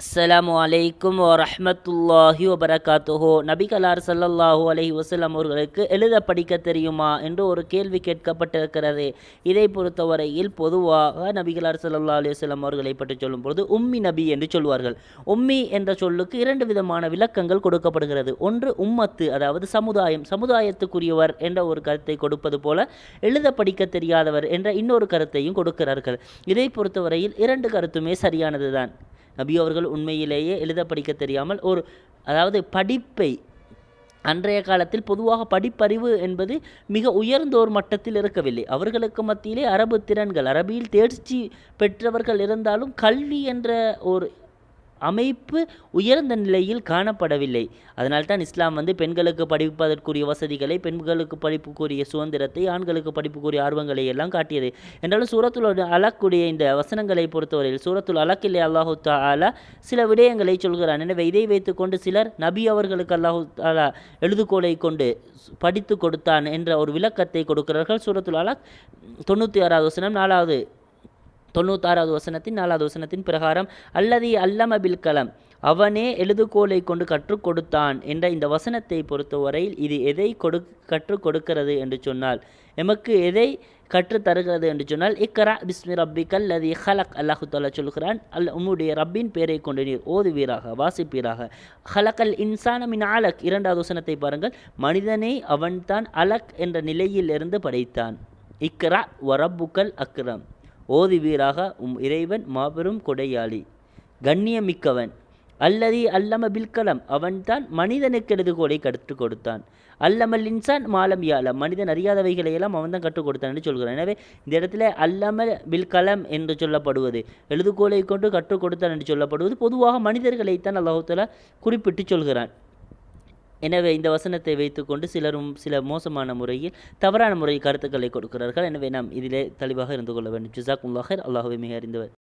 அஸ்ஸலாமு அலைக்கும் வரஹ்மத்துல்லாஹி வபரகாத்துஹு. நபிகளார் ஸல்லல்லாஹு அலைஹி வஸல்லம் அவர்களுக்கு எழுத படிக்க தெரியுமா என்று ஒரு கேள்வி கேட்கப்பட்டிருக்கிறது. இதை பொறுத்தவரையில் பொதுவாக நபிகளார் ஸல்லல்லாஹு அலைஹி வஸல்லம் அவர்களை பற்றி சொல்லும்போது உம்மி நபி என்று சொல்வார்கள். உம்மி என்ற சொல்லுக்கு இரண்டு விதமான விளக்கங்கள் கொடுக்கப்படுகிறது. ஒன்று உம்மத்து, அதாவது சமுதாயம், சமுதாயத்துக்குரியவர் என்ற ஒரு கருத்தை கொடுப்பது போல எழுத படிக்க தெரியாதவர் என்ற இன்னொரு கருத்தையும் கொடுக்கிறார்கள். இதை பொறுத்தவரையில் இரண்டு கருத்துமே சரியானதுதான். நபி அவர்கள் உண்மையிலேயே எழுத படிக்க தெரியாமல் அதாவது படிப்பை அன்றைய காலத்தில் பொதுவாக படிப்பறிவு என்பது மிக உயர்ந்தோர் மட்டத்தில் இருக்கவில்லை. அவர்களுக்கு மத்தியிலே அரபு திறன்கள், அரபியில் தேர்ச்சி பெற்றவர்கள் இருந்தாலும் கல்வி என்ற ஒரு அமைப்பு உயர்ந்த நிலையில் காணப்படவில்லை. அதனால்தான் இஸ்லாம் பெண்களுக்கு படிப்பதற்குரிய வசதிகளை, பெண்களுக்கு படிப்புக்குரிய சுதந்திரத்தை, ஆண்களுக்கு படிப்புக்குரிய ஆர்வங்களை எல்லாம் காட்டியது. என்றாலும் சூரத்துல் அலக்குடைய இந்த வசனங்களை பொறுத்தவரையில் சூரத்துல் அலக்கிலே அல்லாஹு தஆலா சில விடயங்களை சொல்கிறான். எனவே இதை வைத்துக்கொண்டு சிலர் நபி அவர்களுக்கு அல்லாஹு தஆலா எழுதுகோலை கொண்டு படித்து கொடுத்தான் என்ற ஒரு விளக்கத்தை கொடுக்கிறார்கள். சூரத்துல் அலக் 96வது வசனம் 96வது வசனத்தின் 4வது வசனத்தின் பிரகாரம் அல்லதி அல்லம பில் கலம், அவனே எழுதுகோலை கொண்டு கற்றுக் கொடுத்தான் என்ற இந்த வசனத்தை பொறுத்தவரையில் இது எதை கற்றுக் கொடுக்கிறது என்று சொன்னால், எமக்கு எதை கற்று தருகிறது என்று சொன்னால், இக்ரா பிஸ்மி ரப்பிக்கல் லதி ஹலக், அல்லாஹு தஆலா சொல்கிறான், உம்முடைய ரப்பின் பேரை கொண்டு நீர் ஓதுவீராக, வாசிப்பீராக. ஹலக்கல் இன்சான மின் அலக், 2வது வசனத்தை பாருங்கள், மனிதனை அவன்தான் அலக் என்ற நிலையில் இருந்து படைத்தான். இக்ரா வரப்புக்கல் அக்ரம், ஓதுவீராக, இறைவன் மாபெரும் கொடையாளி, கண்ணியமிக்கவன். அல்லதி அல்லம பில்கலம், அவன்தான் மனிதனுக்கு எழுதுகோலை கற்றுக் கொடுத்தான். அல்லமல் இன்சான் மாலம் யாலம், மனிதன் அறியாதவைகளையெல்லாம் அவன் தான் கற்றுக் கொடுத்தான் என்று சொல்கிறான். எனவே இந்த இடத்துல அல்லம பில்கலம் என்று சொல்லப்படுவது, எழுதுகோலை கொண்டு கற்றுக் கொடுத்தான் என்று சொல்லப்படுவது பொதுவாக மனிதர்களைத்தான் அல்லாஹ் தஆலா குறிப்பிட்டு சொல்கிறான். எனவே இந்த வசனத்தை வைத்துக்கொண்டு சிலரும் சில மோசமான முறையில், தவறான முறையில் கருத்துக்களை கொடுக்கிறார்கள். எனவே நாம் இதிலே தெளிவாக இருந்து கொள்ள வேண்டும். ஜஸாக்குமுல்லாஹ் ஹைர். அல்லாஹ்வே மிக அறிந்தவர்.